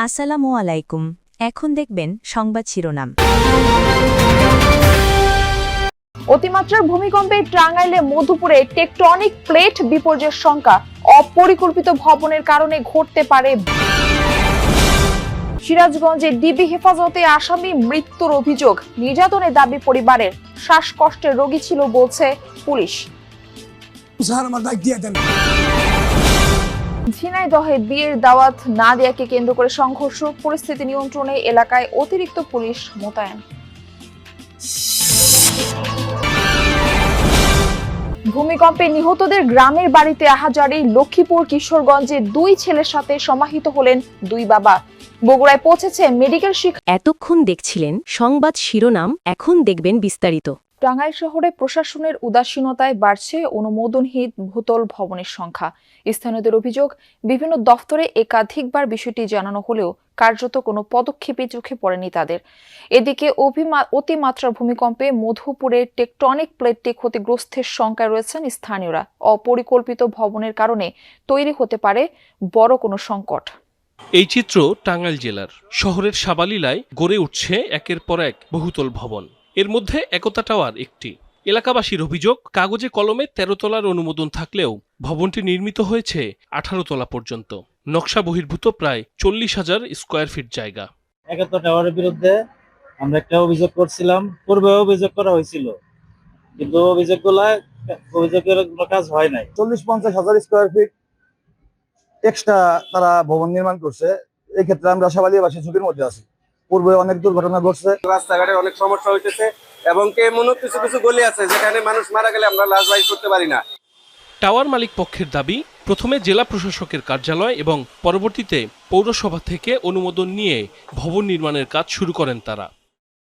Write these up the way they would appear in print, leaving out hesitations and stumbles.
আসসালামু আলাইকুম। এখন দেখবেন সংবাদ শিরোনাম। অতিমাত্রার ভূমিকম্পে টাঙ্গাইলে মধুপুরে টেকটনিক প্লেট বিপর্যয়ের শঙ্কা, অপরিকল্পিত ভবনের কারণে ঘটতে পারে। সিরাজগঞ্জে ডিবি হেফাজতে আসামি মৃত্যুর অভিযোগ, নির্যাতনের দাবি পরিবারের, শ্বাসকষ্টের রোগী ছিল বলছে পুলিশ। ঝিনাইদহে বিয়ের দাওয়াত না দেয়াকে কেন্দ্র করে সংঘর্ষ, পরিস্থিতি নিয়ন্ত্রণে এলাকায় অতিরিক্ত পুলিশ মোতায়েন। ভূমিকম্পে নিহতদের গ্রামের বাড়িতে আহাজারি, লক্ষ্মীপুর কিশোরগঞ্জে দুই ছেলের সাথে সমাহিত হলেন দুই বাবা। বগুড়ায় পৌঁছেছে মেডিকেল শিক্ষা। এতক্ষণ দেখছিলেন সংবাদ শিরোনাম, এখন দেখবেন বিস্তারিত। টাঙ্গাইল শহরে প্রশাসনের উদাসীনতায় বাড়ছে অনুমোদনহীন ভূতল ভবনের সংখ্যা। স্থানীয়দের অভিযোগ, বিভিন্ন দফতরে একাধিকবার বিষয়টি জানানো হলেও কার্যত কোনো পদক্ষেপই চোখে পড়েনি তাদের। এদিকে অতিমাত্রার ভূমিকম্পে মধুপুরের টেকটনিক প্লেটটি ক্ষতিগ্রস্তের শঙ্কায় রয়েছেন স্থানীয়রা। অপরিকল্পিত ভবনের কারণে তৈরি হতে পারে বড় কোনো সংকট। এই চিত্র টাঙ্গাইল জেলার শহরের সাবালিলায় গড়ে উঠছে একের পর এক বহুতল ভবন। এর মধ্যে একতা টাওয়ার একটি। এলাকাবাসীর অভিযোগ, কাগজে কলমে 13 তলার অনুমোদন থাকলেও ভবনটি নির্মিত হয়েছে 18 তলা পর্যন্ত। নকশা বহির্ভূত প্রায় 40,000 স্কয়ার ফিট জায়গা। একতা টাওয়ারের বিরুদ্ধে আমরা একটা অভিযোগ করছিলাম, পূর্বেও অভিযোগ করা হয়েছিল, কিন্তু অভিযোগের কাজ হয় নাই। 40-50,000 স্কয়ার ফিট এক্সট্রা তারা ভবন নির্মাণ করছে। এই ক্ষেত্রে আমরা সাবালিয়াবাসী ঝুঁকির মধ্যে আছি। পূর্বে অনেক দুর্ঘটনা ঘটছে, রাস্তাঘাটে অনেক সমস্যা হইতেছে এবং এমন কিছু কিছু গলি আছে যেখানে মানুষ মারা গেলে আমরা লাশ বাইর করতে পারি না। টাওয়ার মালিক পক্ষের দাবি, প্রথমে জেলা প্রশাসকের কার্যালয় এবং পরবর্তীতে পৌরসভা থেকে অনুমোদন নিয়ে ভবন নির্মাণের কাজ শুরু করেন তারা।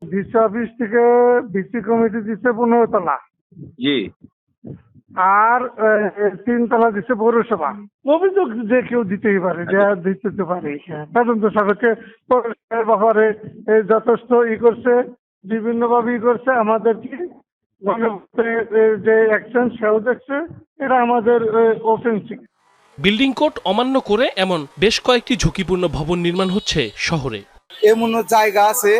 ডিসি অফিস থেকে ভিসি কমিটি দিচ্ছে 15 তলা, জি, আর 3 তলা দিচ্ছে পৌরসভা। অভিযোগ যে কেউ দিতেই পারে, যে দিতে পারে। তদন্ত সাপেক্ষে ব্যাপারে যথেষ্ট করছে, বিভিন্ন ভাবে করছে। আমাদেরকে যে অ্যাকশন সেও দেখছে, এটা আমাদের অফেন্সিভ। বিল্ডিং কোড অমান্য করে এমন বেশ কয়েকটি ঝুঁকিপূর্ণ ভবন নির্মাণ হচ্ছে শহরে। এমন জায়গা আছে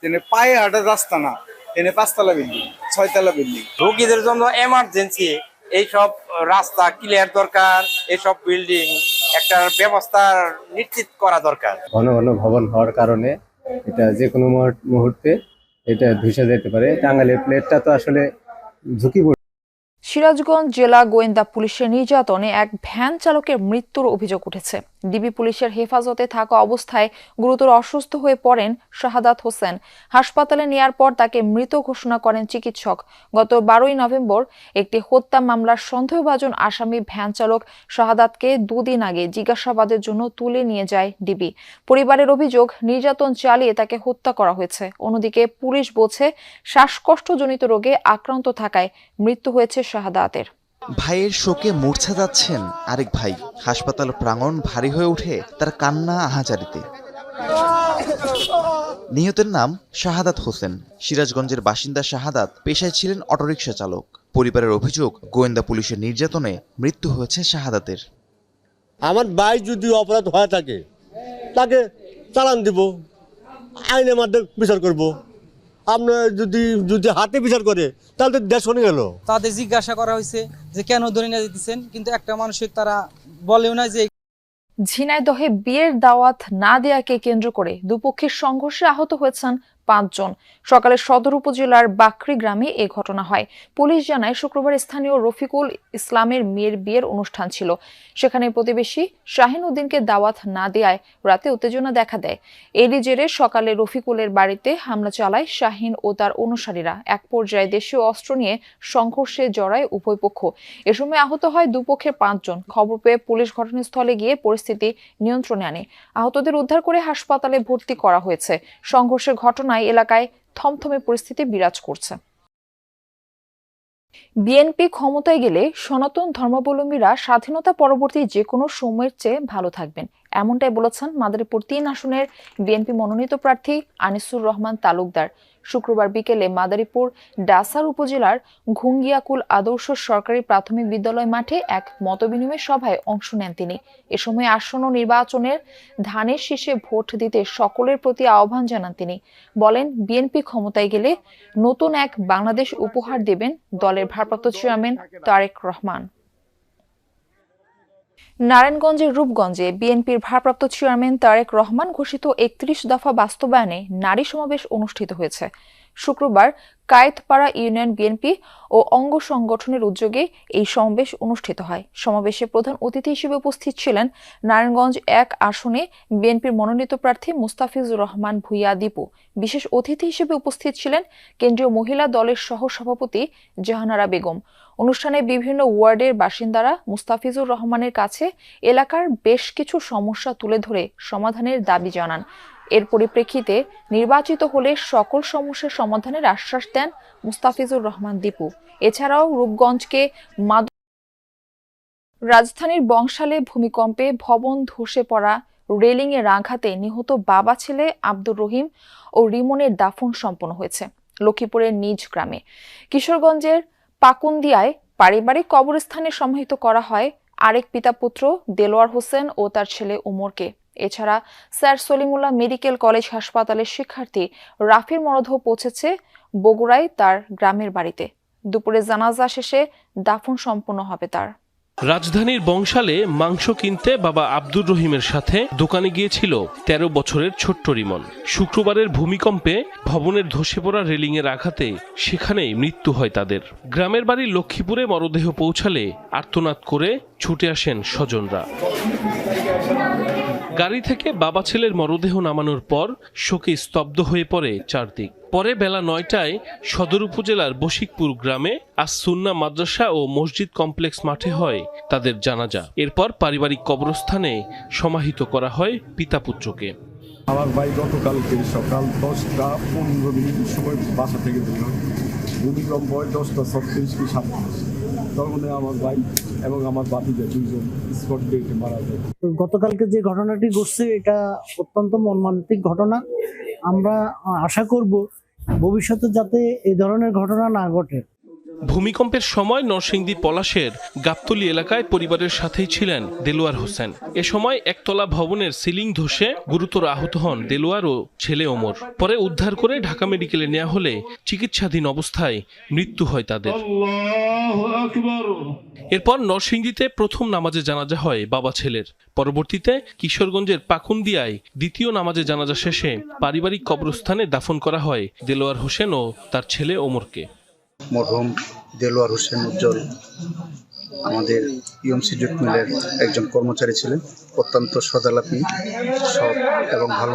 যেখানে পায়ে হাঁটার রাস্তা না, এনে 5 তলা বিল্ডিং, 6 তলা বিল্ডিং। রোগীদের জন্য এমার্জেন্সি এইসব রাস্তা ক্লিয়ার দরকার, এইসব বিল্ডিং একটা ব্যবস্থা নিশ্চিত করা দরকার। ঘন ঘন ভবন হওয়ার কারণে এটা যে কোনো মুহূর্তে এটা ধসে যেতে পারে। টাঙ্গাইলের প্লেটটা তো আসলে ঝুঁকিপূর্ণ। সিরাজগঞ্জ জেলা গোয়েন্দা পুলিশের নির্যাতনে এক ভ্যান চালকের মৃত্যুর অভিযোগ উঠেছে। ডিবি পুলিশের হেফাজতে থাকা অবস্থায় গুরুতর অসুস্থ হয়ে পড়েন শাহাদাত হোসেন। হাসপাতালে নেয়ার পর তাকে মৃত ঘোষণা করেন চিকিৎসক। গত 12ই নভেম্বর একটি হত্যা মামলার সন্দেহভাজন আসামি ভ্যান চালক শাহাদাতকে 2 দিন আগে জিজ্ঞাসাবাদের জন্য তুলে নিয়ে যায় ডিবি। পরিবারের অভিযোগ, নির্যাতন চালিয়ে তাকে হত্যা করা হয়েছে। অন্যদিকে পুলিশ বলছে, শ্বাসকষ্টজনিত রোগে আক্রান্ত থাকায় মৃত্যু হয়েছে শাহাদাতের। ভাইয়ের শোকে মূর্ছা যাচ্ছেন আরেক ভাই। হাসপাতাল প্রাঙ্গণ ভারী হয়ে ওঠে তার কান্না আহাজারিতে। নিহতের নাম শাহাদাত হোসেন। সিরাজগঞ্জের বাসিন্দা শাহাদাত পেশায় ছিলেন অটোরিকশা চালক। পরিবারের অভিযোগ, গোয়েন্দা পুলিশের নির্যাতনে মৃত্যু হয়েছে শাহাদাতের। আমার ভাই যদি অপরাধ হয়ে থাকে তাকে চালান দিব, আইনের মাধ্যমে বিচার করব। আপনার যদি হাতে বিচার করে তাহলে তো দেশ শুনে গেল। তাদের জিজ্ঞাসা করা হয়েছে যে কেন ধরে নিয়ে যেতেছেন, কিন্তু একটা মানুষের তারা বলেও না যে। ঝিনাইদহে বিয়ের দাওয়াত না দেয়াকে কেন্দ্র করে দুপক্ষের সংঘর্ষে আহত হয়েছেন 5 জন। সকালে সদর উপজেলার বাকরি গ্রামে এ ঘটনা হয়। পুলিশ জানায়, শুক্রবার স্থানীয় রফিকুল ইসলামের মেয়ের বিয়ের অনুষ্ঠান ছিল। সেখানে প্রতিবেশী শাহিন উদ্দিনকে দাওয়াত না দেয়ায় রাতে উত্তেজনা দেখা দেয়। এরই জেরে সকালে রফিকুলের বাড়িতে হামলা চালায় শাহিন ও তার অনুসারীরা। এক পর্যায়ে দেশীয় অস্ত্র নিয়ে সংঘর্ষে জড়ায় উভয় পক্ষ। এ সময় আহত হয় দুপক্ষের 5 জন। খবর পেয়ে পুলিশ ঘটনাস্থলে গিয়ে পরিস্থিতি নিয়ন্ত্রণে আনে। আহতদের উদ্ধার করে হাসপাতালে ভর্তি করা হয়েছে। সংঘর্ষের ঘটনায় এলাকায় থমথমে পরিস্থিতি বিরাজ করছে। বিএনপি ক্ষমতায় গেলে সনাতন ধর্মাবলম্বীরা স্বাধীনতা পরবর্তী যে কোনো সময়ের চেয়ে ভালো থাকবেন, এমনটাই বলেছেন মাদারীপুর 3 আসনের বিএনপি মনোনীত প্রার্থী আনিসুর রহমান তালুকদার। শুক্রবার বিকেলে মাদারীপুর ডাসার উপজেলার ঘুঙ্গিয়াকুল আদর্শ সরকারি প্রাথমিক বিদ্যালয় মাঠে এক মতবিনিময় সভায় অংশ নেন তিনি। এ সময় আসন্ন নির্বাচনের ধানের শীষে ভোট দিতে সকলের প্রতি আহ্বান জানান তিনি। বলেন, বিএনপি ক্ষমতায় গেলে নতুন এক বাংলাদেশ উপহার দেবেন দলের ভারপ্রাপ্ত চেয়ারম্যান তারেক রহমান। নারায়ণগঞ্জের রূপগঞ্জে বিএনপির ভারপ্রাপ্ত চেয়ারম্যান তারেক রহমান ঘোষিত ৩১ দফা বাস্তবায়নে নারী সমাবেশ অনুষ্ঠিত হয়েছে। শুক্রবার কায়েতপাড়া ইউনিয়ন বিএনপি ও অঙ্গ সংগঠনের উদ্যোগে এই সমাবেশ অনুষ্ঠিত হয়। সমাবেশে প্রধান অতিথি হিসেবে উপস্থিত ছিলেন নারায়ণগঞ্জ ১ আসনে বিএনপির মনোনীত প্রার্থী মুস্তাফিজুর রহমান ভূঁইয়া দীপু। বিশেষ অতিথি হিসেবে উপস্থিত ছিলেন কেন্দ্রীয় মহিলা দলের সহ সভাপতি জাহানারা বেগম। অনুষ্ঠানে বিভিন্ন ওয়ার্ডের বাসিন্দারা মুস্তাফিজুর রহমানের কাছে এলাকার বেশ কিছু সমস্যা তুলে ধরে সমাধানের দাবি জানান। এর পরিপ্রেক্ষিতে নির্বাচিত হলে সকল সমস্যার সমাধানের আশ্বাস দেন মুস্তাফিজুর রহমান দীপু। এছাড়াও রূপগঞ্জকে রাজধানীর বংশালে ভূমিকম্পে ভবন ধসে পড়া রেলিংয়ের আঘাতে নিহত বাবা ছেলে আব্দুর রহিম ও রিমনের দাফন সম্পন্ন হয়েছে লক্ষ্মীপুরের নিজ গ্রামে। কিশোরগঞ্জের পাকুন্দিয়ায় পারিবারিক কবরস্থানে সমাহিত করা হয় আরেক পিতাপুত্র দেলোয়ার হোসেন ও তার ছেলে ওমরকে। এছাড়া স্যার সলিমুল্লাহ মেডিকেল কলেজ হাসপাতালের শিক্ষার্থী রাফির মরদেহ পৌঁছেছে বগুড়ায় তার গ্রামের বাড়িতে। দুপুরে জানাজা শেষে দাফন সম্পন্ন হবে তার। রাজধানীর বংশালে মাংস কিনতে বাবা আব্দুর রহিমের সাথে দোকানে গিয়েছিল ১৩ বছরের ছোট্ট রিমন। শুক্রবারের ভূমিকম্পে ভবনের ধসে পড়া রেলিংয়ের আঘাতে সেখানেই মৃত্যু হয় তাদের। গ্রামের বাড়ি লক্ষ্মীপুরে মরদেহ পৌঁছালে আর্তনাদ করে ছুটে আসেন স্বজনরা। গাড়ি থেকে বাবা ছেলের মরদেহ নামানোর পর শোকে স্তব্ধ হয়ে পড়ে চারদিক। পরে বেলা ৯টায় সদর উপজেলার বশিকপুর গ্রামে আস-সুন্নাহ মাদ্রাসা ও মসজিদ কমপ্লেক্স মাঠে হয় তাদের জানাজা। এরপর পারিবারিক কবরস্থানে সমাহিত করা হয় পিতা পুত্রকে। আমার ভাই গতকালকে সকাল 10:15 সময় বাসা থেকে বের হয়। ভূমিকম্প হয় 10:36 কি 37। তখন আমার ভাই এবং আমার বাতিজা দুইজন স্পট ডেটে মারা যায়। গতকালকে যে ঘটনাটি ঘটছে এটা অত্যন্ত মর্মান্তিক ঘটনা। আমরা আশা করব ভবিষ্যতে যাতে এই ধরনের ঘটনা না ঘটে। ভূমিকম্পের সময় নরসিংদী পলাশের গাবতলী এলাকায় পরিবারের সাথেই ছিলেন দেলোয়ার হোসেন। এ সময় একতলা ভবনের সিলিং ধসে গুরুতর আহত হন দেলোয়ার ও ছেলে ওমর। পরে উদ্ধার করে ঢাকা মেডিকেলে নেওয়া হলে চিকিৎসাধীন অবস্থায় মৃত্যু হয় তাদের। এরপর নরসিংদীতে প্রথম নামাজে জানাজা হয় বাবা ছেলের। পরবর্তীতে কিশোরগঞ্জের পাকুন্দিয়ায় দ্বিতীয় নামাজে জানাজা শেষে পারিবারিক কবরস্থানে দাফন করা হয় দেলোয়ার হোসেন ও তার ছেলে ওমরকে। মরহুম দেলোয়ার হোসেন উজ্জ্বল আমাদের ইউএমসি জুট মিলের একজন কর্মচারী ছিলেন। অত্যন্ত সদালাপী, সৎ এবং ভালো